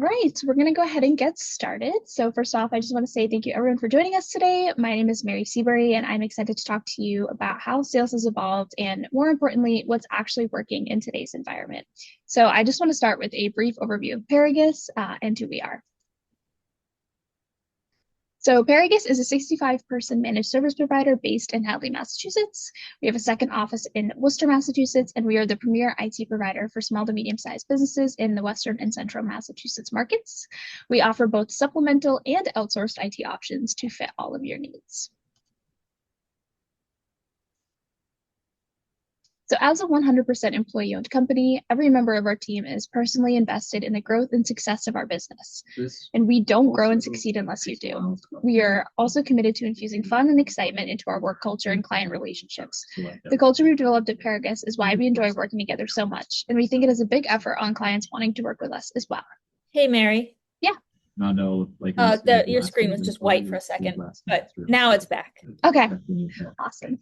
right, so we're going to go ahead and get started. So first off, I just want to say thank you everyone for joining us today. My name is Mary Seabury, and I'm excited to talk to you about how sales has evolved and, more importantly, what's actually working in today's environment. So I just want to start with a brief overview of Paragus and who we are. So Paragus is a 65-person managed service provider based in Hadley, Massachusetts. We have a second office in Worcester, Massachusetts, and we are the premier IT provider for small to medium-sized businesses in the Western and Central Massachusetts markets. We offer both supplemental and outsourced IT options to fit all of your needs. So as a 100% employee-owned company, every member of our team is personally invested in the growth and success of our business. And we don't grow and succeed unless you do. We are also committed to infusing fun and excitement into our work culture and client relationships. The culture we've developed at Paragus is why we enjoy working together so much, and we think it is a big effort on clients wanting to work with us as well. Hey, Mary. Yeah. Your screen was just white for a second, but now it's back. Okay, awesome.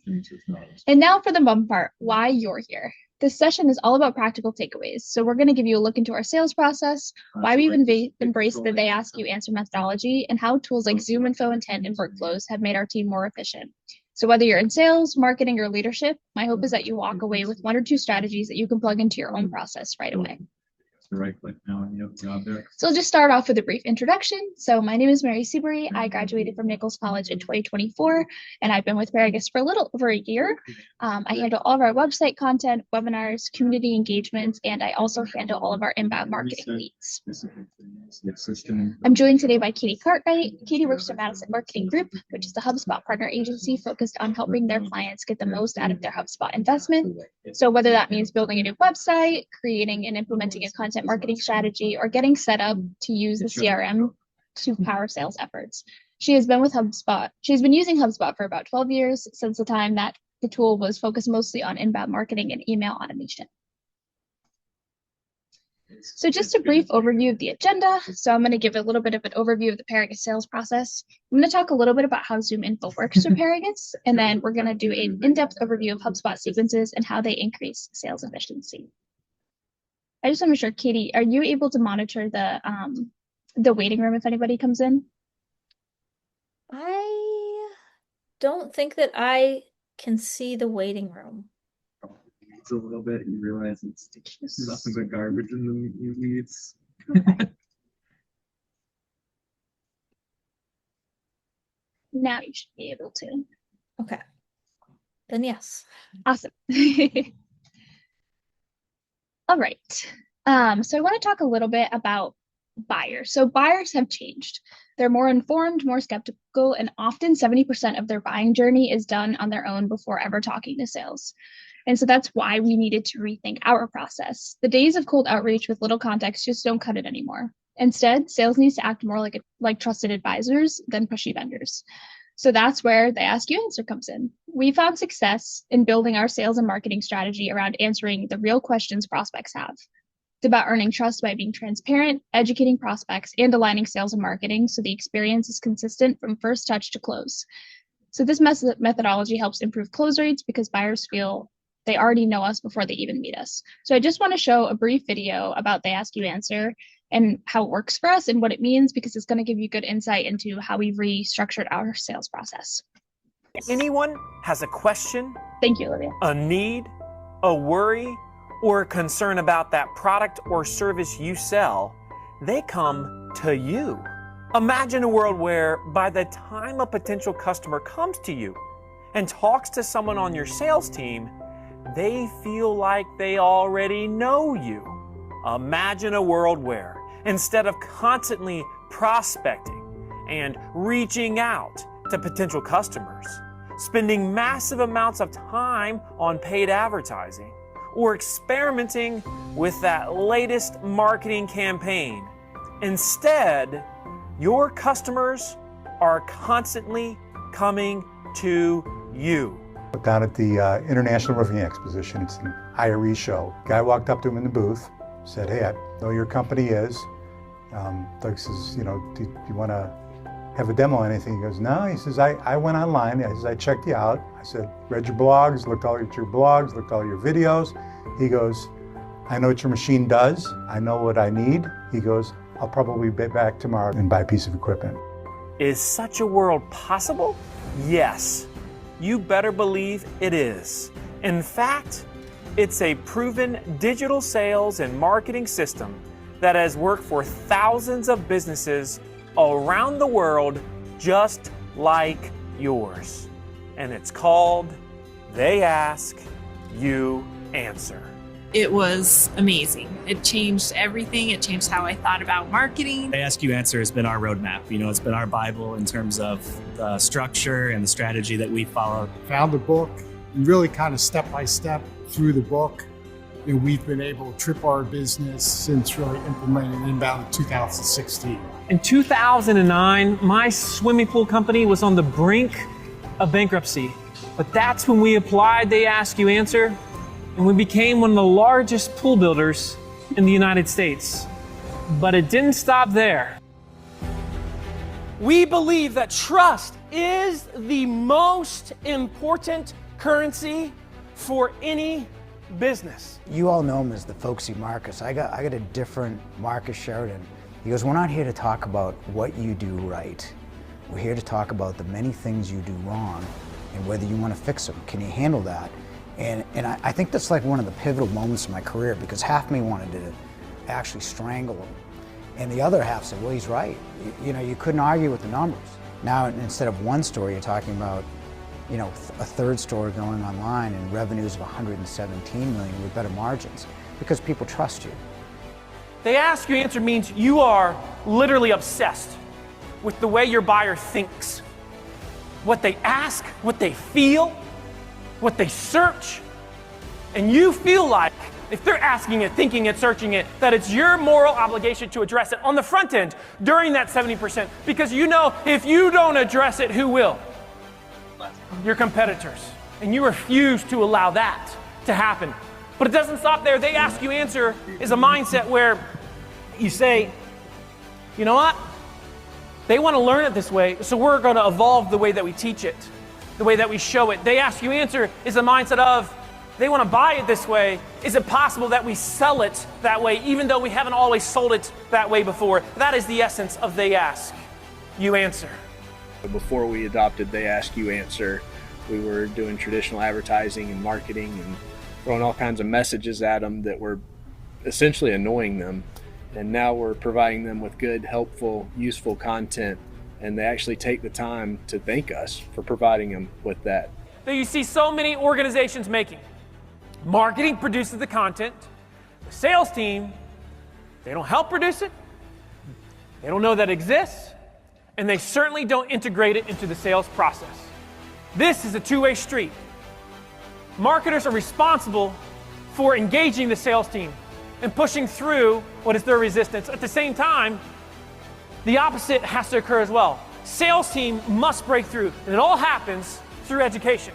And now for the fun part, why you're here. This session is all about practical takeaways. So we're going to give you a look into our sales process, why we've embraced the They Ask You Answer methodology, and how tools like ZoomInfo, Intent, and Workflows have made our team more efficient. So whether you're in sales, marketing, or leadership, my hope is that you walk away with 1 or 2 strategies that you can plug into your own process right away. Right click now and you have a job there. So I'll just start off with a brief introduction. So my name is Mary Seabury. I graduated from Nichols College in 2024, and I've been with Paragus for a little over a year. I handle all of our website content, webinars, community engagements, and I also handle all of our inbound marketing leads. I'm joined today by Katie Cartwright. Katie works at Madison Marketing Group, which is the HubSpot partner agency focused on helping their clients get the most out of their HubSpot investment. So whether that means building a new website, creating and implementing a content marketing strategy, or getting set up to use the CRM to power sales efforts. She has been with HubSpot. She's been using HubSpot for about 12 years, since the time that the tool was focused mostly on inbound marketing and email automation. So just a brief overview of the agenda. So I'm going to give a little bit of an overview of the Paragus sales process. I'm going to talk a little bit about how ZoomInfo works for Paragus, and then we're going to do an in-depth overview of HubSpot sequences and how they increase sales efficiency. I just want to make sure, Katie, are you able to monitor the waiting room if anybody comes in? I don't think that I can see the waiting room. It's a little bit, you realize it's nothing but garbage in the leads. Okay. Now you should be able to. Okay. Then yes. Awesome. All right. So I want to talk a little bit about buyers. So buyers have changed. They're more informed, more skeptical, and often 70% of their buying journey is done on their own before ever talking to sales. And so that's why we needed to rethink our process. The days of cold outreach with little context just don't cut it anymore. Instead, sales needs to act more like trusted advisors than pushy vendors. So that's where the Ask You Answer comes in. We found success in building our sales and marketing strategy around answering the real questions prospects have. It's about earning trust by being transparent, educating prospects, and aligning sales and marketing so the experience is consistent from first touch to close. So this methodology helps improve close rates because buyers feel they already know us before they even meet us. So I just want to show a brief video about the Ask You Answer and how it works for us and what it means, because it's going to give you good insight into how we've restructured our sales process. Anyone has a question, Thank you, Olivia. a need, a worry, or a concern about that product or service you sell, they come to you. Imagine a world where by the time a potential customer comes to you and talks to someone on your sales team, they feel like they already know you. Imagine a world where, instead of constantly prospecting and reaching out to potential customers, spending massive amounts of time on paid advertising, or experimenting with that latest marketing campaign, instead, your customers are constantly coming to you. Down at the International Roofing Exposition, it's an IRE show. Guy walked up to him in the booth, said, "Hey, I know your company is." Doug says, "You know, do you want to have a demo or anything?" He goes, "No." He says, I went online. I checked you out. I said, read your blogs, looked all at your blogs, looked all your videos. He goes, "I know what your machine does. I know what I need." He goes, I'll probably be back tomorrow and buy a piece of equipment. Is such a world possible? Yes. You better believe it is. In fact, it's a proven digital sales and marketing system that has worked for thousands of businesses around the world just like yours. And it's called They Ask, You Answer. It was amazing. It changed everything. It changed how I thought about marketing. They Ask You Answer has been our roadmap. You know, it's been our Bible in terms of the structure and the strategy that we follow. Found the book and really kind of step by step through the book. And we've been able to triple our business since really implementing Inbound in 2016. In 2009, my swimming pool company was on the brink of bankruptcy. But that's when we applied They Ask You Answer, and we became one of the largest pool builders in the United States. But it didn't stop there. We believe that trust is the most important currency for any business. You all know him as the folksy Marcus. I got a different Marcus Sheridan. He goes, we're not here to talk about what you do right. We're here to talk about the many things you do wrong and whether you want to fix them. Can you handle that? And I think that's like one of the pivotal moments in my career, because half me wanted to actually strangle him. And the other half said, well, he's right. You know, you couldn't argue with the numbers. Now, instead of one store, you're talking about, you know, a third store going online and revenues of 117 million with better margins, because people trust you. They Ask You Answer means you are literally obsessed with the way your buyer thinks. What they ask, what they feel, what they search. And you feel like if they're asking it, thinking it, searching it, that it's your moral obligation to address it on the front end during that 70%. Because you know if you don't address it, who will? Your competitors. And you refuse to allow that to happen. But it doesn't stop there. They Ask You Answer is a mindset where you say, you know what? They want to learn it this way, so we're going to evolve the way that we teach it, the way that we show it. They Ask You Answer is a mindset of, they want to buy it this way. Is it possible that we sell it that way, even though we haven't always sold it that way before? That is the essence of They Ask You Answer. Before we adopted They Ask You Answer, we were doing traditional advertising and marketing and throwing all kinds of messages at them that were essentially annoying them. And now we're providing them with good, helpful, useful content, and they actually take the time to thank us for providing them with that. That you see so many organizations making. Marketing produces the content. The sales team, they don't help produce it. They don't know that it exists. And they certainly don't integrate it into the sales process. This is a two-way street. Marketers are responsible for engaging the sales team and pushing through what is their resistance. At the same time, the opposite has to occur as well. Sales team must break through, and it all happens through education.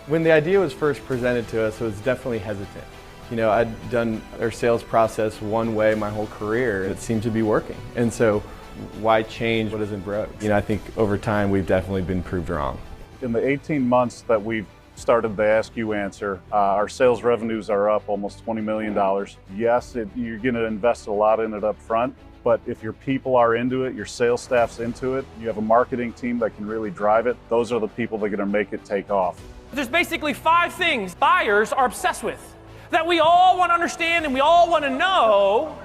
When the idea was first presented to us, it was definitely hesitant. You know, I'd done our sales process one way my whole career. It seemed to be working. And so why change what isn't broke? You know, I think over time we've definitely been proved wrong. In the 18 months that we've started the Ask You Answer, our sales revenues are up almost $20 million. Yes, you're going to invest a lot in it up front, but if your people are into it, your sales staff's into it, you have a marketing team that can really drive it, those are the people that are going to make it take off. There's basically 5 things buyers are obsessed with that we all want to understand and we all want to know,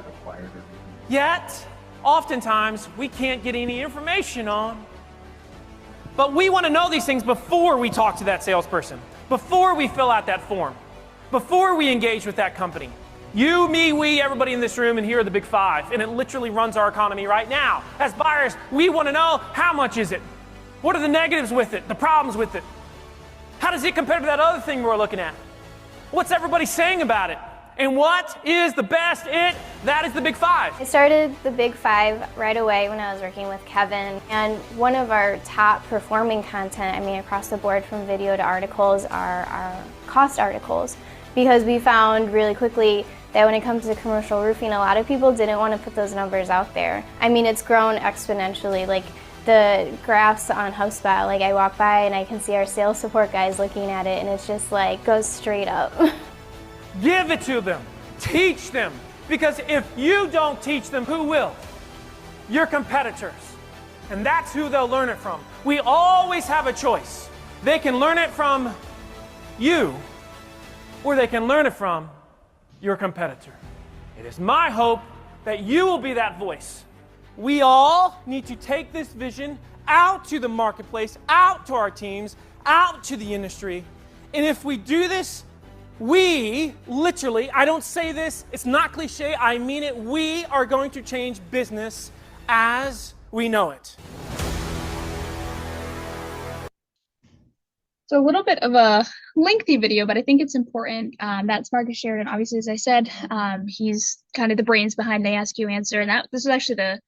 yet oftentimes we can't get any information on. But we want to know these things before we talk to that salesperson, before we fill out that form, before we engage with that company. You, me, we, everybody in this room, and here are the big 5, and it literally runs our economy right now. As buyers, we want to know, how much is it? What are the negatives with it, the problems with it? How does it compare to that other thing we're looking at? What's everybody saying about it? And what is the best it? That is the big 5. I started the big 5 right away when I was working with Kevin. And one of our top performing content, I mean across the board from video to articles, are our cost articles. Because we found really quickly that when it comes to commercial roofing, a lot of people didn't want to put those numbers out there. I mean, it's grown exponentially. Like the graphs on HubSpot, like I walk by and I can see our sales support guys looking at it and it's just like goes straight up. Give it to them. Teach them. Because if you don't teach them, who will? your competitors. And that's who they'll learn it from. We always have a choice. They can learn it from you, or they can learn it from your competitor. It is my hope that you will be that voice. We all need to take this vision out to the marketplace, out to our teams, out to the industry. And if we do this, we literally, I don't say this, it's not cliche, I mean it, we are going to change business as we know it. So a little bit of a lengthy video, but I think it's important that Pargus shared. And obviously, as I said, he's kind of the brains behind They Ask You Answer. And this is actually the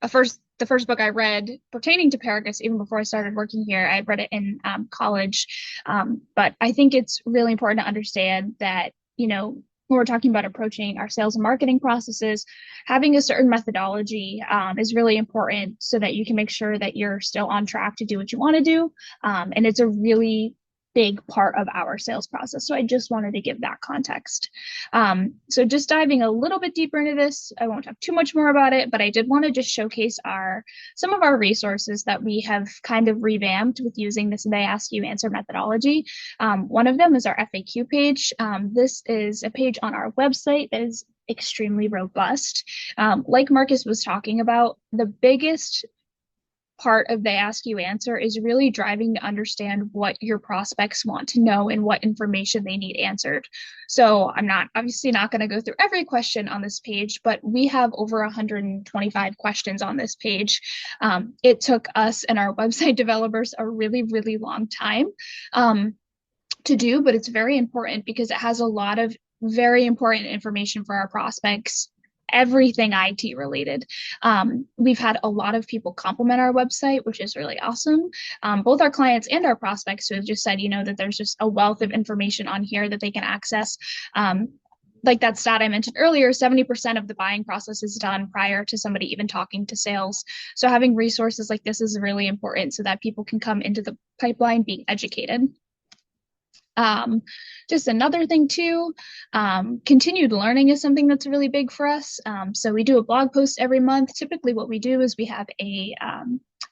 first book I read pertaining to Paragus, even before I started working here. I read it in college. But I think it's really important to understand that, when we're talking about approaching our sales and marketing processes, having a certain methodology is really important so that you can make sure that you're still on track to do what you want to do. And it's a really big part of our sales process. So I just wanted to give that context. So just diving a little bit deeper into this, I won't talk too much more about it, but I did want to just showcase some of our resources that we have kind of revamped with using this They Ask You Answer methodology. One of them is our FAQ page. This is a page on our website that is extremely robust. Like Marcus was talking about, the biggest part of They Ask You Answer is really driving to understand what your prospects want to know and what information they need answered. So I'm obviously not going to go through every question on this page, but we have over 125 questions on this page. It took us and our website developers a really, really long time to do, but it's very important because it has a lot of very important information for our prospects, everything IT related. We've had a lot of people compliment our website, which is really awesome. Both our clients and our prospects who have just said, that there's just a wealth of information on here that they can access. Like that stat I mentioned earlier, 70% of the buying process is done prior to somebody even talking to sales. So having resources like this is really important so that people can come into the pipeline being educated. Just another thing too, continued learning is something that's really big for us. So we do a blog post every month. Typically what we do is we have a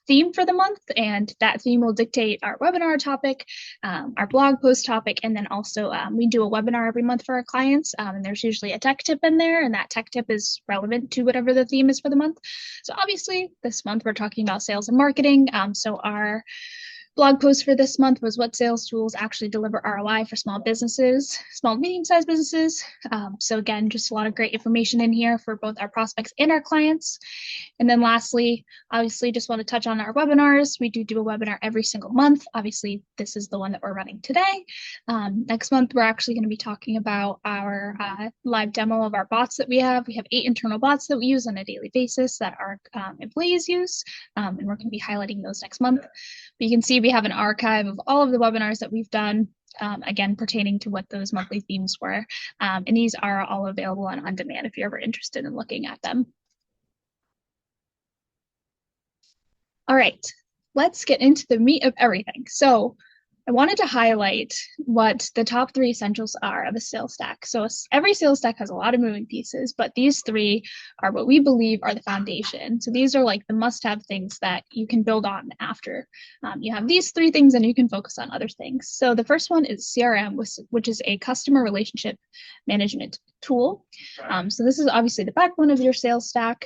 theme for the month, and that theme will dictate our webinar topic, our blog post topic, and then also we do a webinar every month for our clients, and there's usually a tech tip in there, and that tech tip is relevant to whatever the theme is for the month. So obviously this month we're talking about sales and marketing. So our blog post for this month was what sales tools actually deliver ROI for small businesses, small, medium-sized businesses. So again, just a lot of great information in here for both our prospects and our clients. And then lastly, obviously just want to touch on our webinars. We do a webinar every single month. Obviously, this is the one that we're running today. Next month, we're actually going to be talking about our live demo of our bots that we have. We have 8 internal bots that we use on a daily basis that our employees use, and we're going to be highlighting those next month. But you can see we have an archive of all of the webinars that we've done, again, pertaining to what those monthly themes were. And these are all available on demand if you're ever interested in looking at them. All right, let's get into the meat of everything. So I wanted to highlight what the top 3 essentials are of a sales stack. So every sales stack has a lot of moving pieces, but these 3 are what we believe are the foundation. So these are like the must-have things that you can build on after. You have these 3 things and you can focus on other things. So the first one is CRM, which is a customer relationship management tool. So this is obviously the backbone of your sales stack.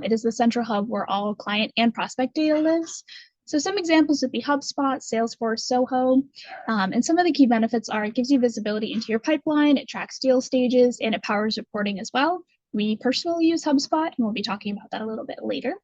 It is the central hub where all client and prospect data lives. So some examples would be HubSpot, Salesforce, Soho, and some of the key benefits are it gives you visibility into your pipeline, it tracks deal stages, and it powers reporting as well. We personally use HubSpot, and we'll be talking about that a little bit later.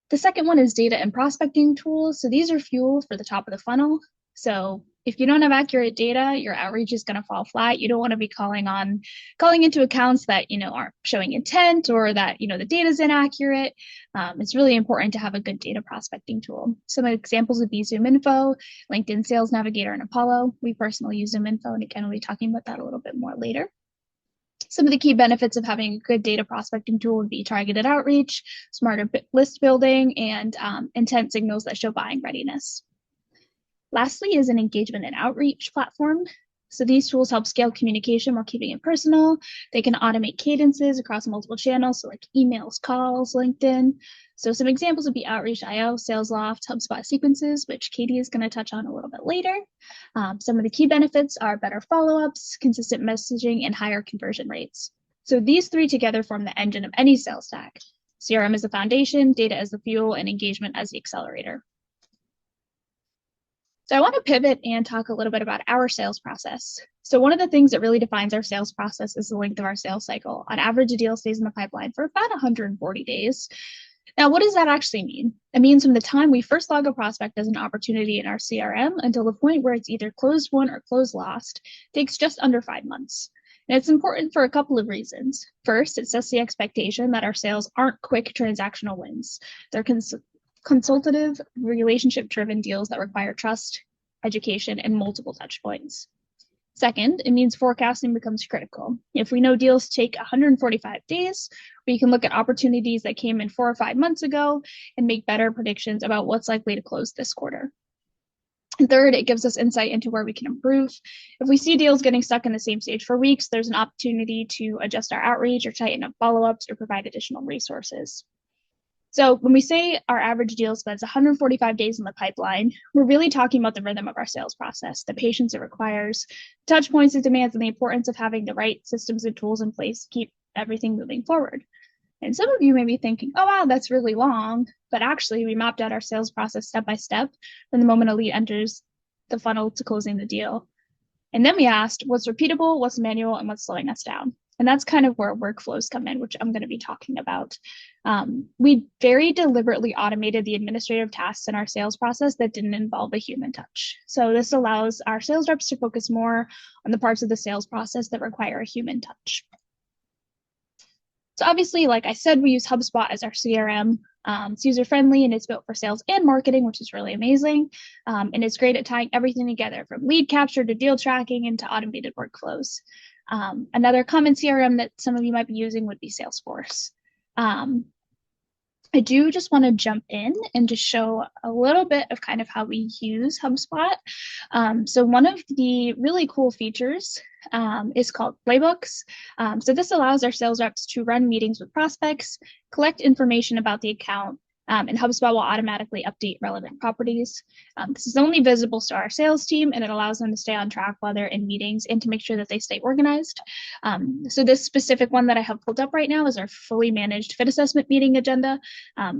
The second one is data and prospecting tools. So these are fuel for the top of the funnel. So if you don't have accurate data, your outreach is going to fall flat. You don't want to be calling into accounts that, aren't showing intent or that, the data is inaccurate. It's really important to have a good data prospecting tool. Some examples would be ZoomInfo, LinkedIn Sales Navigator, and Apollo. We personally use ZoomInfo, and again, we'll be talking about that a little bit more later. Some of the key benefits of having a good data prospecting tool would be targeted outreach, smarter list building, and intent signals that show buying readiness. Lastly is an engagement and outreach platform. So these tools help scale communication while keeping it personal. They can automate cadences across multiple channels, so like emails, calls, LinkedIn. So some examples would be Outreach.io, SalesLoft, HubSpot sequences, which Katie is going to touch on a little bit later. Some of the key benefits are better follow-ups, consistent messaging, and higher conversion rates. So these three together form the engine of any sales stack. CRM as the foundation, data as the fuel, and engagement as the accelerator. So I want to pivot and talk a little bit about our sales process. So one of the things that really defines our sales process is the length of our sales cycle. On average, a deal stays in the pipeline for about 140 days. Now, what does that actually mean? It means from the time we first log a prospect as an opportunity in our CRM until the point where it's either closed won or closed lost takes just under 5 months. And it's important for a couple of reasons. First, it sets the expectation that our sales aren't quick transactional wins. They're consultative, relationship-driven deals that require trust, education, and multiple touch points. Second, it means forecasting becomes critical. If we know deals take 145 days, we can look at opportunities that came in 4 or 5 months ago and make better predictions about what's likely to close this quarter. And third, it gives us insight into where we can improve. If we see deals getting stuck in the same stage for weeks, there's an opportunity to adjust our outreach or tighten up follow-ups or provide additional resources. So when we say our average deal spends 145 days in the pipeline, we're really talking about the rhythm of our sales process, the patience it requires, touch points it demands, and the importance of having the right systems and tools in place to keep everything moving forward. And some of you may be thinking, oh, wow, that's really long. But actually, we mapped out our sales process step by step from the moment a lead enters the funnel to closing the deal. And then we asked what's repeatable, what's manual, and what's slowing us down. And that's kind of where workflows come in, which I'm going to be talking about. We very deliberately automated the administrative tasks in our sales process that didn't involve a human touch. So this allows our sales reps to focus more on the parts of the sales process that require a human touch. So obviously, like I said, we use HubSpot as our CRM. It's user-friendly and it's built for sales and marketing, which is really amazing. And it's great at tying everything together from lead capture to deal tracking into automated workflows. Another common CRM that some of you might be using would be Salesforce. I do just want to jump in and just show a little bit of kind of how we use HubSpot. So one of the really cool features is called playbooks. So this allows our sales reps to run meetings with prospects, collect information about the account, and HubSpot will automatically update relevant properties. This is only visible to our sales team, and it allows them to stay on track while they're in meetings and to make sure that they stay organized. So this specific one that I have pulled up right now is our fully managed fit assessment meeting agenda.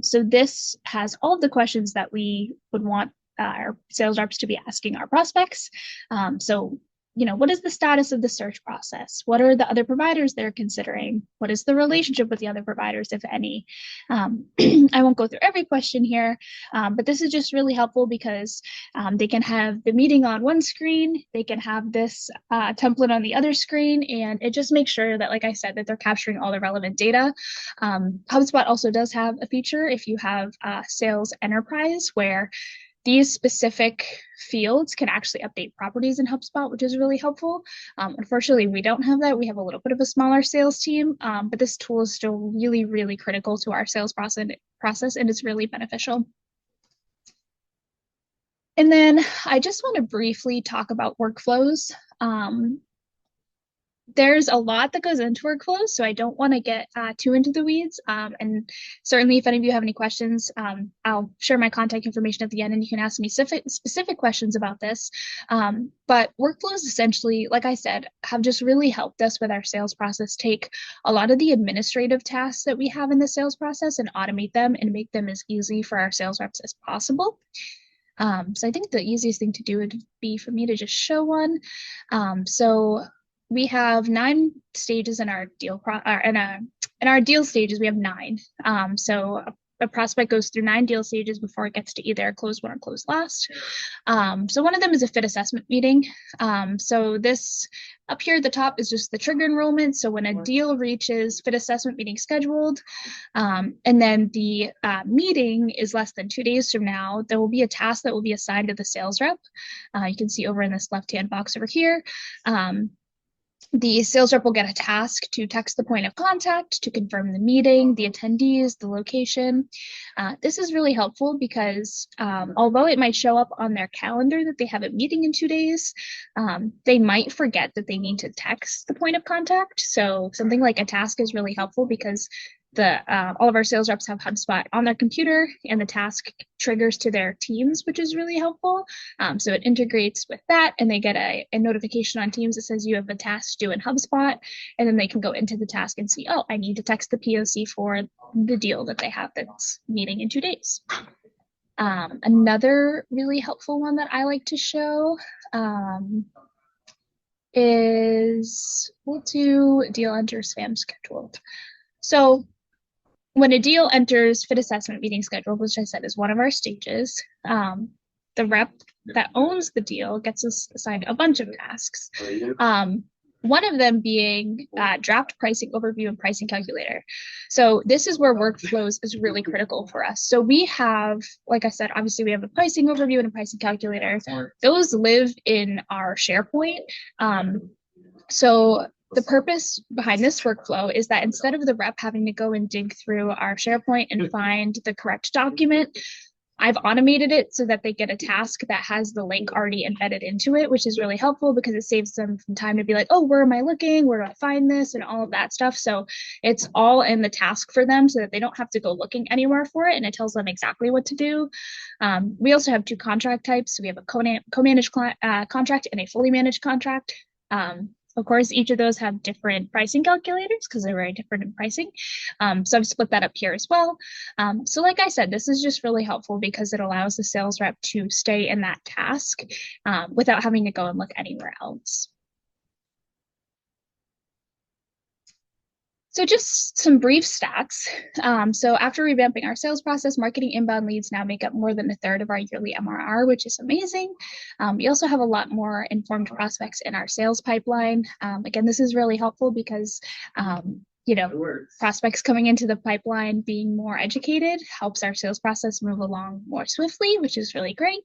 So this has all of the questions that we would want our sales reps to be asking our prospects. So what is the status of the search process? What are the other providers they're considering? What is the relationship with the other providers, if any? I won't go through every question here, but this is just really helpful because they can have the meeting on one screen, they can have this template on the other screen, and it just makes sure that, like I said, that they're capturing all the relevant data. HubSpot also does have a feature if you have Sales Enterprise, where these specific fields can actually update properties in HubSpot, which is really helpful. Unfortunately, we don't have that. We have a little bit of a smaller sales team, but this tool is still really, really critical to our sales process, and it's really beneficial. And then I just want to briefly talk about workflows. There's a lot that goes into workflows, so I don't want to get too into the weeds. And certainly, if any of you have any questions, I'll share my contact information at the end, and you can ask me specific questions about this. But workflows essentially, like I said, have just really helped us with our sales process take a lot of the administrative tasks that we have in the sales process and automate them and make them as easy for our sales reps as possible. So I think the easiest thing to do would be for me to just show one. So we have 9 stages in our deal in our deal stages. We have 9. So a prospect goes through 9 deal stages before it gets to either close won or close last. So one of them is a fit assessment meeting. So this up here at the top is just the trigger enrollment. So when a deal reaches fit assessment meeting scheduled, and then the meeting is less than 2 days from now, there will be a task that will be assigned to the sales rep. You can see over in this left-hand box over here. The sales rep will get a task to text the point of contact to confirm the meeting, the attendees, the location. This is really helpful because although it might show up on their calendar that they have a meeting in 2 days, they might forget that they need to text the point of contact. So something like a task is really helpful because all of our sales reps have HubSpot on their computer, and the task triggers to their teams, which is really helpful. So it integrates with that, and they get a notification on Teams that says you have a task due in HubSpot, and then they can go into the task and see, oh, I need to text the POC for the deal that they have that's meeting in 2 days. Another really helpful one that I like to show is we'll do deal enter spam scheduled. So when a deal enters fit assessment meeting scheduled, which I said is one of our stages, the rep that owns the deal gets assigned a bunch of tasks. One of them being draft pricing overview and pricing calculator. So this is where workflows is really critical for us. So we have, like I said, obviously we have a pricing overview and a pricing calculator. Those live in our SharePoint. So the purpose behind this workflow is that instead of the rep having to go and dig through our SharePoint and find the correct document, I've automated it so that they get a task that has the link already embedded into it, which is really helpful because it saves them from time to be like, oh, where am I looking? Where do I find this? And all of that stuff. So it's all in the task for them so that they don't have to go looking anywhere for it. And it tells them exactly what to do. We also have 2 contract types. So we have a co-managed contract and a fully managed contract. Of course, each of those have different pricing calculators because they're very different in pricing. So I've split that up here as well. So like I said, this is just really helpful because it allows the sales rep to stay in that task without having to go and look anywhere else. So just some brief stats. So after revamping our sales process, marketing inbound leads now make up more than a third of our yearly MRR, which is amazing. We also have a lot more informed prospects in our sales pipeline. Again, this is really helpful because prospects coming into the pipeline being more educated helps our sales process move along more swiftly, which is really great.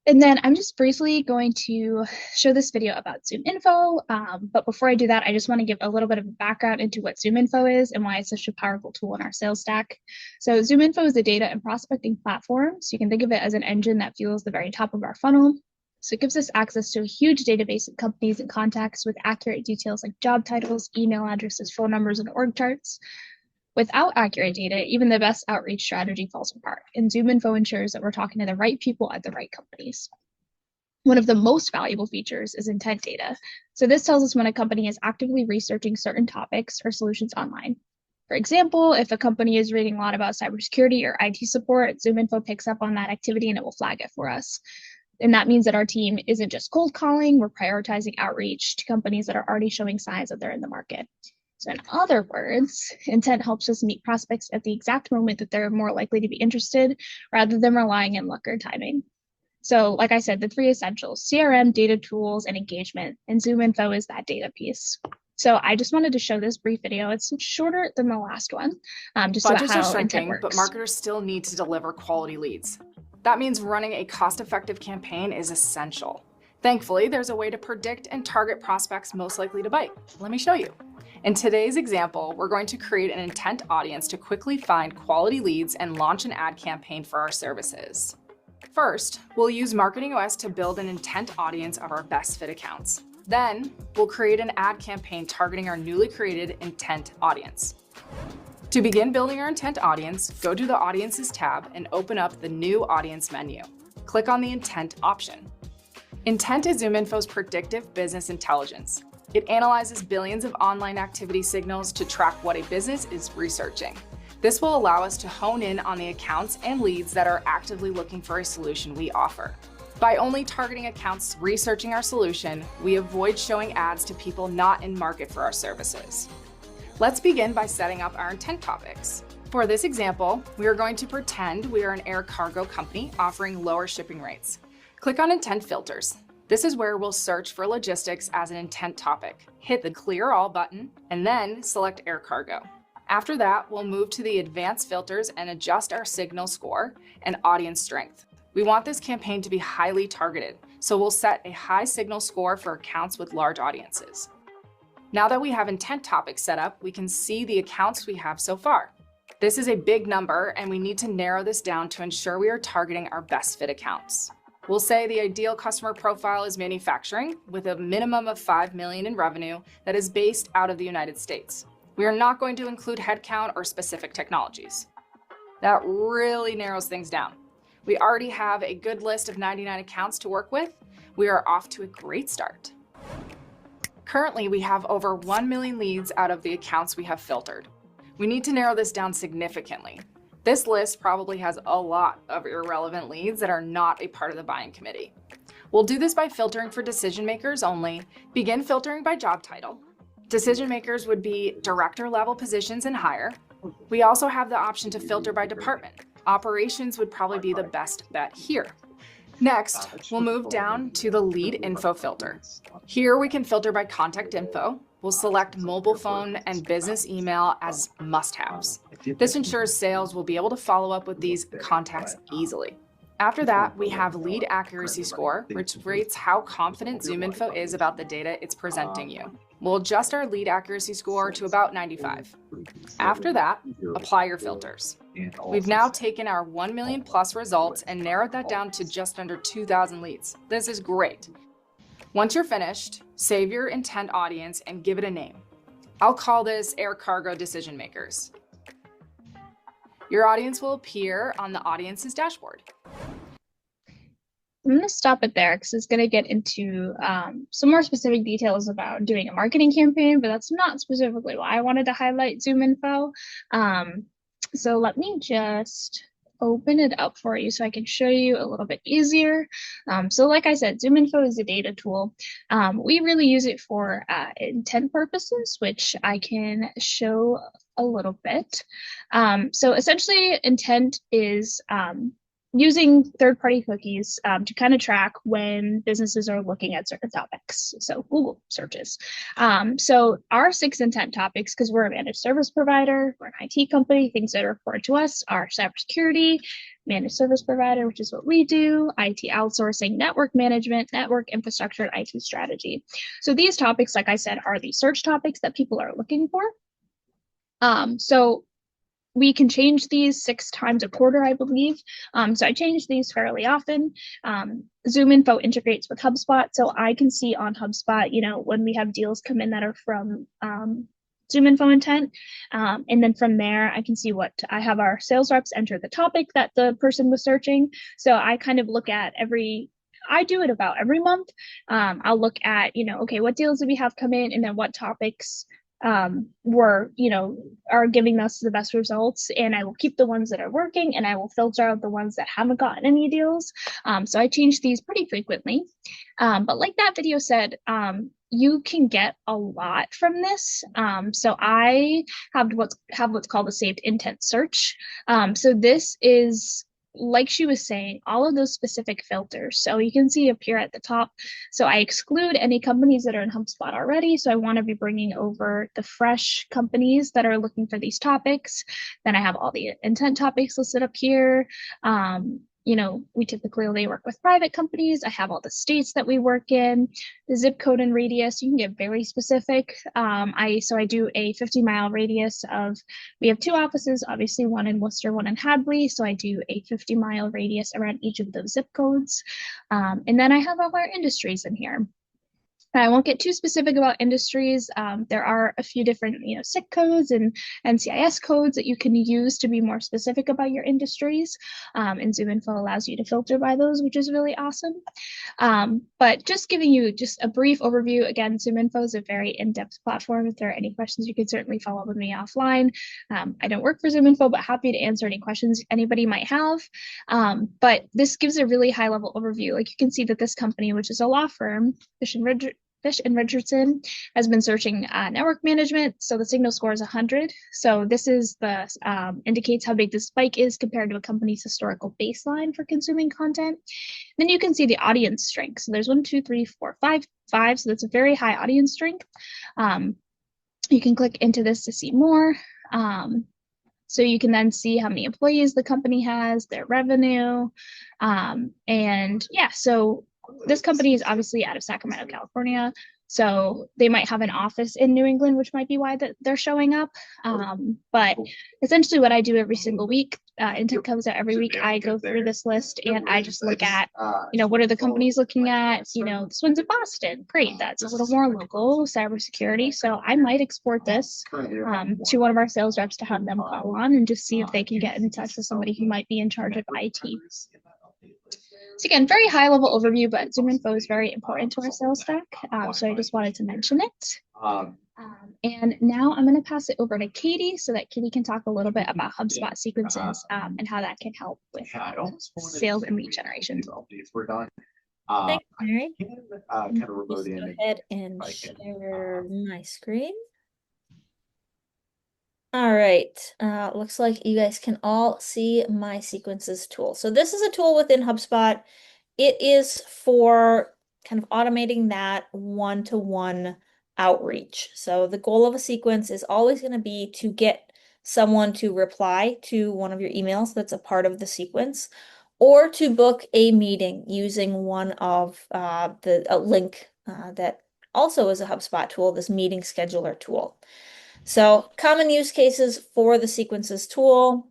And then I'm just briefly going to show this video about ZoomInfo. But before I do that, I just want to give a little bit of a background into what ZoomInfo is and why it's such a powerful tool in our sales stack. So ZoomInfo is a data and prospecting platform. So you can think of it as an engine that fuels the very top of our funnel. So it gives us access to a huge database of companies and contacts with accurate details like job titles, email addresses, phone numbers, and org charts. Without accurate data, even the best outreach strategy falls apart, and ZoomInfo ensures that we're talking to the right people at the right companies. One of the most valuable features is intent data. So this tells us when a company is actively researching certain topics or solutions online. For example, if a company is reading a lot about cybersecurity or IT support, ZoomInfo picks up on that activity and it will flag it for us. And that means that our team isn't just cold calling, we're prioritizing outreach to companies that are already showing signs that they're in the market. So in other words, intent helps us meet prospects at the exact moment that they're more likely to be interested rather than relying on luck or timing. So like I said, the 3 essentials, CRM, data tools, and engagement, and ZoomInfo is that data piece. So I just wanted to show this brief video. It's shorter than the last one, just Budgets about are how intent shrinking, works. but marketers still need to deliver quality leads. That means running a cost-effective campaign is essential. Thankfully, there's a way to predict and target prospects most likely to bite. Let me show you. In today's example, we're going to create an intent audience to quickly find quality leads and launch an ad campaign for our services. First, we'll use MarketingOS to build an intent audience of our best fit accounts. Then, we'll create an ad campaign targeting our newly created intent audience. To begin building our intent audience, go to the Audiences tab and open up the New Audience menu. Click on the Intent option. Intent is ZoomInfo's predictive business intelligence. It analyzes billions of online activity signals to track what a business is researching. This will allow us to hone in on the accounts and leads that are actively looking for a solution we offer. By only targeting accounts researching our solution, we avoid showing ads to people not in market for our services. Let's begin by setting up our intent topics. For this example, we are going to pretend we are an air cargo company offering lower shipping rates. Click on Intent Filters. This is where we'll search for logistics as an intent topic. Hit the Clear All button and then select air cargo. After that, we'll move to the advanced filters and adjust our signal score and audience strength. We want this campaign to be highly targeted, So we'll set a high signal score for accounts with large audiences. Now that we have intent topics set up, we can see the accounts we have so far. This is a big number, and we need to narrow this down to ensure we are targeting our best fit accounts. We'll say the ideal customer profile is manufacturing with a minimum of $5 million in revenue that is based out of the United States. We are not going to include headcount or specific technologies. That really narrows things down. We already have a good list of 99 accounts to work with. We are off to a great start. Currently, we have over 1 million leads out of the accounts we have filtered. We need to narrow this down significantly. This list probably has a lot of irrelevant leads that are not a part of the buying committee. We'll do this by filtering for decision makers only. Begin filtering by job title. Decision makers would be director level positions and higher. We also have the option to filter by department. Operations would probably be the best bet here. Next, we'll move down to the lead info filter. Here we can filter by contact info. We'll select mobile phone and business email as must-haves. This ensures sales will be able to follow up with these contacts easily. After that, we have lead accuracy score, which rates how confident ZoomInfo is about the data it's presenting you. We'll adjust our lead accuracy score to about 95. After that, apply your filters. We've now taken our 1 million plus results and narrowed that down to just under 2,000 leads. This is great. Once you're finished, save your intent audience and give it a name. I'll call this air cargo decision makers. Your audience will appear on the audience's dashboard. I'm going to stop it there because it's going to get into some more specific details about doing a marketing campaign, but that's not specifically why I wanted to highlight ZoomInfo. So let me just open it up for you so I can show you a little bit easier. So like I said, ZoomInfo is a data tool. We really use it for intent purposes, which I can show a little bit. So essentially intent is using third-party cookies to kind of track when businesses are looking at certain topics, so Google searches. So our 6 intent topics, because we're a managed service provider, we're an IT company, things that are important to us are cybersecurity, managed service provider, which is what we do, IT outsourcing, network management, network infrastructure, and IT strategy. So these topics, like I said, are the search topics that people are looking for. So we can change these 6 times a quarter, I believe. So I change these fairly often. ZoomInfo integrates with HubSpot, so I can see on HubSpot, you know, when we have deals come in that are from ZoomInfo intent. And then from there, I can see what I have our sales reps enter the topic that the person was searching. So I kind of look at I do it about every month. I'll look at, you know, okay, what deals do we have come in, and then what topics are giving us the best results, and I will keep the ones that are working and I will filter out the ones that haven't gotten any deals. So I change these pretty frequently. But like that video said, you can get a lot from this. So I have what's called a saved intent search. So this is, like she was saying, all of those specific filters. So you can see up here at the top. So I exclude any companies that are in HubSpot already. So I want to be bringing over the fresh companies that are looking for these topics. Then I have all the intent topics listed up here. You know, we typically only work with private companies. I have all the states that we work in, the zip code and radius. You can get very specific. So I do a 50-mile radius of, we have 2 offices, obviously one in Worcester, one in Hadley. So I do a 50-mile radius around each of those zip codes. And then I have all our industries in here. I won't get too specific about industries. There are a few different, SIC codes and NCIS codes that you can use to be more specific about your industries. And ZoomInfo allows you to filter by those, which is really awesome. But just giving you just a brief overview, again, ZoomInfo is a very in-depth platform. If there are any questions, you can certainly follow up with me offline. I don't work for ZoomInfo, but happy to answer any questions anybody might have. But this gives a really high-level overview. Like you can see that this company, which is a law firm, Fish and Richardson, has been searching network management. So the signal score is 100. So this is indicates how big the spike is compared to a company's historical baseline for consuming content. Then you can see the audience strength. So there's 1, 2, 3, 4, 5. So that's a very high audience strength. You can click into this to see more. So you can then see how many employees the company has, their revenue. And yeah, so this company is obviously out of Sacramento, California. So they might have an office in New England, which might be why they're showing up. But essentially what I do every single week, intent comes out every week. I go through this list and I just look at, what are the companies looking at? This one's in Boston. Great. That's a little more local cybersecurity. So I might export this to one of our sales reps to have them call on and just see if they can get in touch with somebody who might be in charge of IT. So again, very high level overview, but ZoomInfo is very important to our sales stack. So I just wanted to mention it. And now I'm going to pass it over to Katie so that Katie can talk a little bit about HubSpot sequences and how that can help with sales and lead generation. We're done. Thanks, Mary. Kind of remote Just go ahead and share my screen. All right, looks like you guys can all see my sequences tool. So this is a tool within HubSpot. It is for kind of automating that one-to-one outreach. So the goal of a sequence is always going to be to get someone to reply to one of your emails that's a part of the sequence, or to book a meeting using one of a link that also is a HubSpot tool, this meeting scheduler tool. So common use cases for the sequences tool.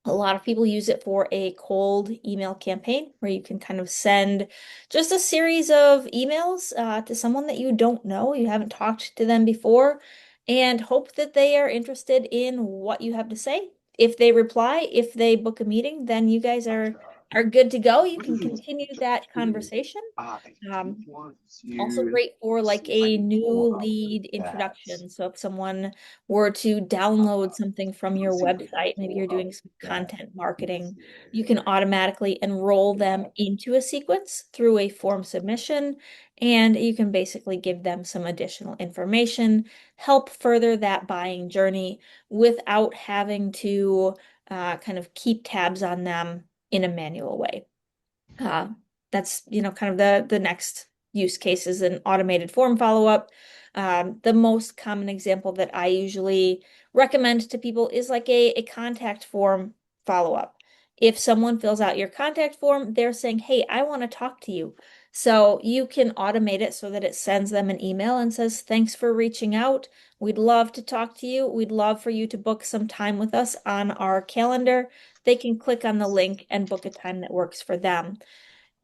A lot of people use it for a cold email campaign where you can kind of send just a series of emails to someone that you don't know, you haven't talked to them before, and hope that they are interested in what you have to say. If they reply, if they book a meeting, then you guys are good to go. You can continue that conversation. Also great for like a new lead introduction. So if someone were to download something from your website, maybe you're doing some content marketing, you can automatically enroll them into a sequence through a form submission, and you can basically give them some additional information, help further that buying journey without having to kind of keep tabs on them in a manual way. That's, kind of the next use case is an automated form follow-up. The most common example that I usually recommend to people is like a contact form follow-up. If someone fills out your contact form, they're saying, hey, I want to talk to you. So you can automate it so that it sends them an email and says, thanks for reaching out. We'd love to talk to you. We'd love for you to book some time with us on our calendar. They can click on the link and book a time that works for them.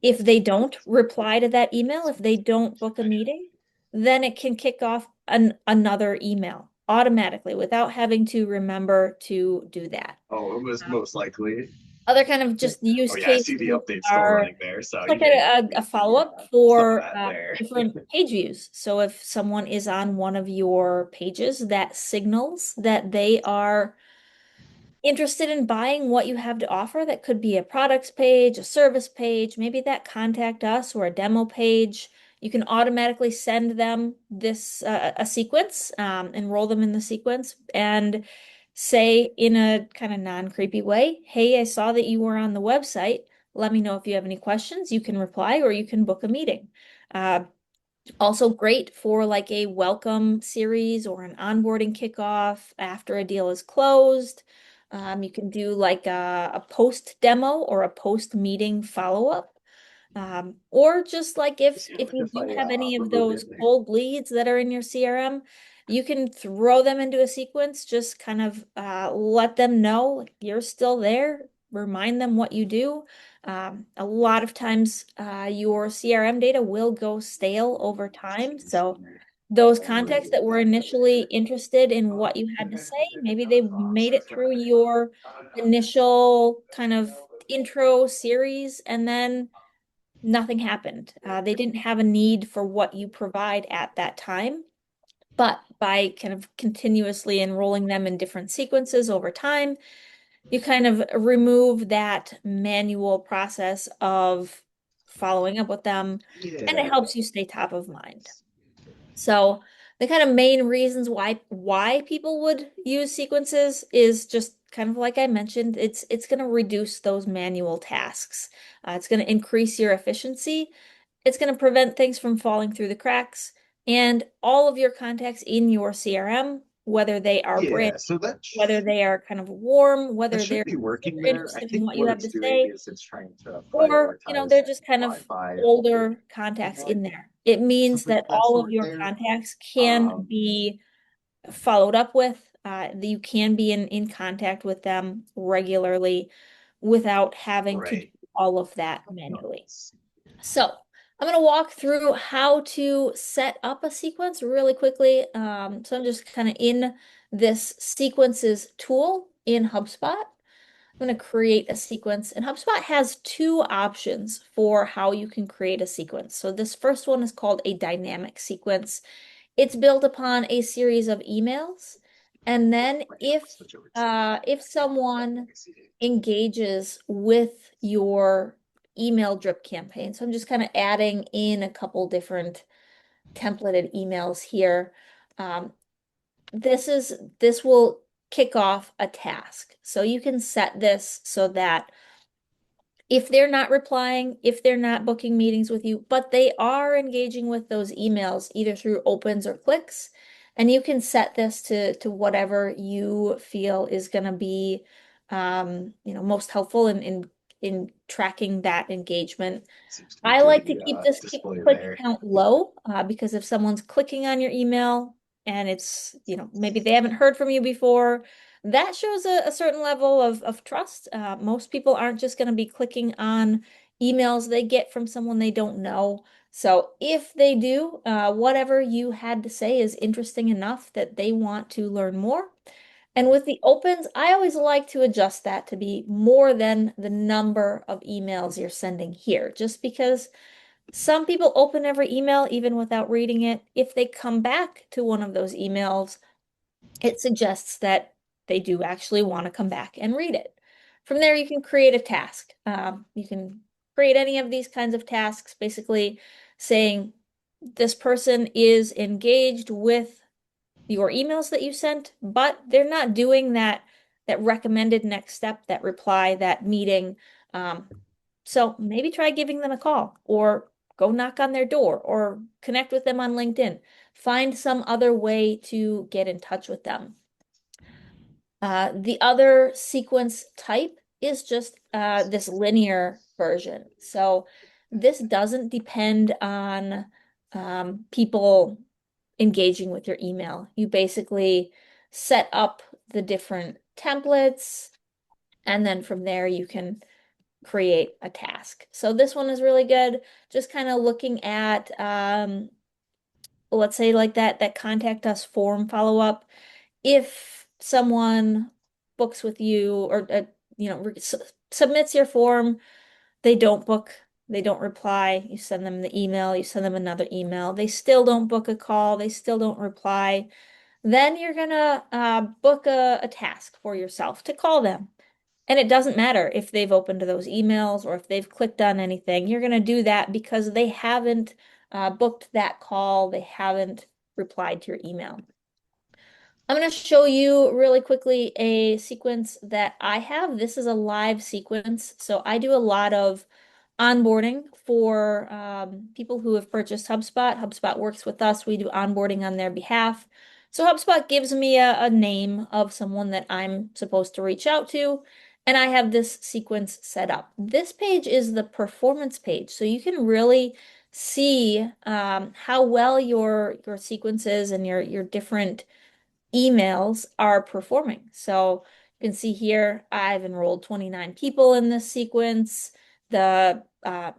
If they don't reply to that email, if they don't book a meeting, then it can kick off another email automatically without having to remember to do that. Oh, it was most likely. Other kind of just use I cases see the update still running there. So like a follow-up for different page views. So if someone is on one of your pages, that signals that they are interested in buying what you have to offer. That could be a products page, a service page, maybe that contact us or a demo page. You can automatically send them this a sequence, enroll them in the sequence, and say in a kind of non-creepy way, hey, I saw that you were on the website. Let me know if you have any questions. You can reply or you can book a meeting. Also great for like a welcome series or an onboarding kickoff after a deal is closed. You can do like a post demo or a post meeting follow-up. Or just like if you do have any of those cold leads that are in your CRM, you can throw them into a sequence, just kind of let them know like, you're still there, remind them what you do. A lot of times your CRM data will go stale over time. So those contacts that were initially interested in what you had to say, maybe they made it through your initial kind of intro series and then nothing happened. They didn't have a need for what you provide at that time. But by kind of continuously enrolling them in different sequences over time, you kind of remove that manual process of following up with them, and it helps you stay top of mind. So the kind of main reasons why people would use sequences is just kind of like I mentioned, it's going to reduce those manual tasks. It's going to increase your efficiency. It's going to prevent things from falling through the cracks. And all of your contacts in your CRM whether they are brand, Yeah, so that whether they are kind of warm, whether should they're be working super there. I interested in think what you what have to it's doing say, is it's trying to or prioritize they're just kind of Wi-Fi and older contacts in there. It means something that of that all of sort your there. contacts can be followed up with. You can be in contact with them regularly without having to do all of that manually. So I'm going to walk through how to set up a sequence really quickly. So I'm just kind of in this sequences tool in HubSpot. I'm going to create a sequence, and HubSpot has two options for how you can create a sequence. So this first one is called a dynamic sequence. It's built upon a series of emails, and then if someone engages with your email drip campaign, so I'm just kind of adding in a couple different templated emails here. This will kick off a task. So you can set this so that if they're not replying, if they're not booking meetings with you, but they are engaging with those emails either through opens or clicks, and you can set this to whatever you feel is going to be most helpful in tracking that engagement. I like to keep this click count low because if someone's clicking on your email and it's, maybe they haven't heard from you before, that shows a certain level of trust. Most people aren't just going to be clicking on emails they get from someone they don't know. So if they do, whatever you had to say is interesting enough that they want to learn more. And with the opens, I always like to adjust that to be more than the number of emails you're sending here, just because some people open every email even without reading it. If they come back to one of those emails, it suggests that they do actually want to come back and read it. From there, you can create a task. You can create any of these kinds of tasks, basically saying this person is engaged with your emails that you sent, but they're not doing that recommended next step, that reply, that meeting. So maybe try giving them a call or go knock on their door or connect with them on LinkedIn. Find some other way to get in touch with them. The other sequence type is just this linear version. So this doesn't depend on people engaging with your email. You basically set up the different templates, and then from there you can create a task. So this one is really good. Just kind of looking at, let's say like that contact us form follow-up. If someone books with you or, submits your form, they don't book, they don't reply, you send them the email, you send them another email, they still don't book a call, they still don't reply, then you're gonna book a task for yourself to call them. And it doesn't matter if they've opened those emails or if they've clicked on anything. You're going to do that because they haven't booked that call. They haven't replied to your email. I'm going to show you really quickly a sequence that I have. This is a live sequence. So I do a lot of onboarding for people who have purchased HubSpot. HubSpot works with us. We do onboarding on their behalf. So HubSpot gives me a name of someone that I'm supposed to reach out to, and I have this sequence set up. This page is the performance page, so you can really see how well your sequences and your different emails are performing. So you can see here, I've enrolled 29 people in this sequence. The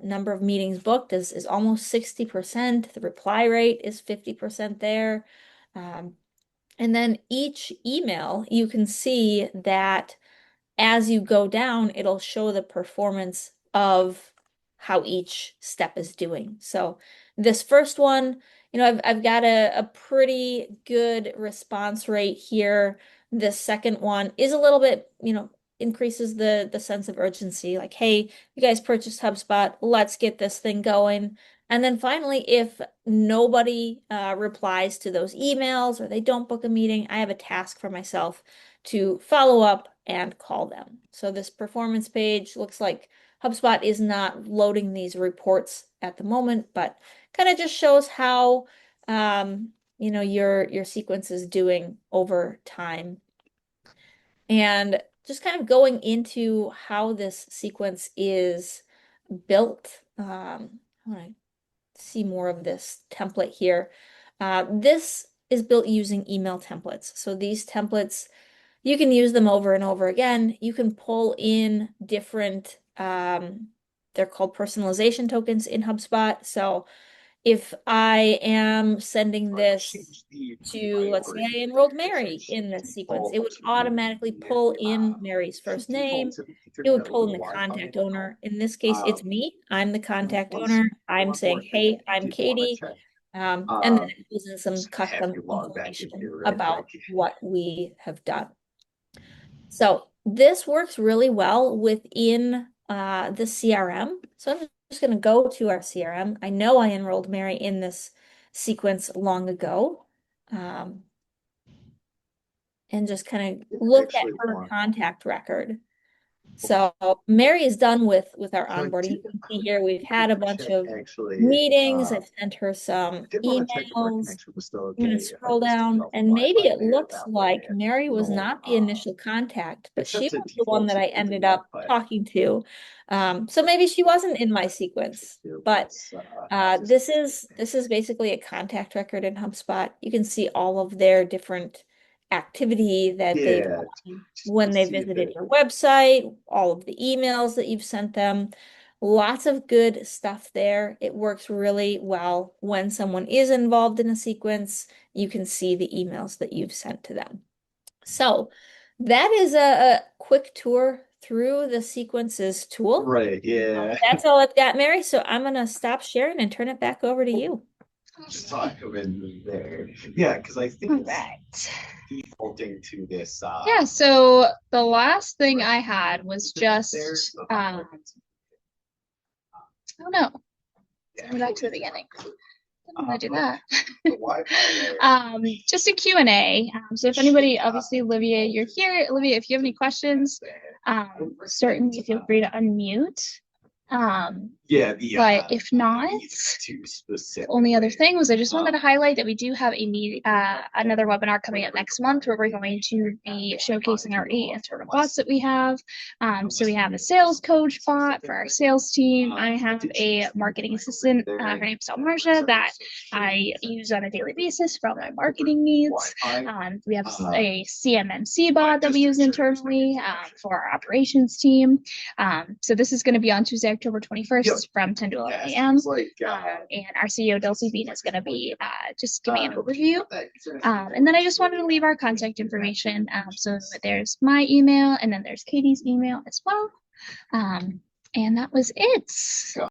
number of meetings booked is almost 60%. The reply rate is 50% there. And then each email, you can see that as you go down, it'll show the performance of how each step is doing. So this first one, I've got a pretty good response rate here. This second one is a little bit, increases the sense of urgency. Like, hey, you guys purchased HubSpot, let's get this thing going. And then finally, if nobody replies to those emails or they don't book a meeting, I have a task for myself to follow up and call them. So this performance page looks like HubSpot is not loading these reports at the moment, but kind of just shows how your sequence is doing over time. And just kind of going into how this sequence is built. I want to see more of this template here. This is built using email templates. So these templates, you can use them over and over again. You can pull in different, they're called personalization tokens in HubSpot. So if I am sending this to, let's say I enrolled Mary in this sequence, it would automatically pull in Mary's first name. It would pull in the contact owner. In this case, it's me. I'm the contact owner. I'm saying, hey, I'm Katie. And then it pulls in some custom information about what we have done. So this works really well within the CRM. So I'm just going to go to our CRM. I know I enrolled Mary in this sequence long ago. And just kind of look at her contact record. So Mary is done with our onboarding. You can see here we've had a bunch of meetings. I've sent her some emails. I'm going to scroll down, and maybe it looks like Mary was not the initial contact, but she was the one that I ended up talking to. So maybe she wasn't in my sequence, but this is basically a contact record in HubSpot. You can see all of their different activity that they've done when they visited your website, all of the emails that you've sent them. Lots of good stuff there. It works really well when someone is involved in a sequence. You can see the emails that you've sent to them. So that is a quick tour through the sequences tool. Right, yeah. That's all I've got, Mary. So I'm going to stop sharing and turn it back over to you. Just talk in there. Yeah, because I think it's defaulting to this. Yeah, so the last thing I had was just, oh no, go back to the beginning. Didn't want to do that. Just a Q&A. So if anybody, obviously, Olivia, you're here. Olivia, if you have any questions, certainly feel free to unmute. But if not, the only other thing was I just wanted to highlight that we do have another webinar coming up next month where we're going to be showcasing our 8 internal bots that we have. So we have a sales coach bot for our sales team. I have a marketing assistant, her name's Marsha, that I use on a daily basis for all my marketing needs. We have a CMMC bot that we use internally for our operations team. So this is going to be on Tuesday, October 21st from 10 to 11 a.m. And our CEO, Dulcie Bean, is going to be just giving an overview. And then I just wanted to leave our contact information. So there's my email, and then there's Katie's email as well. And that was it.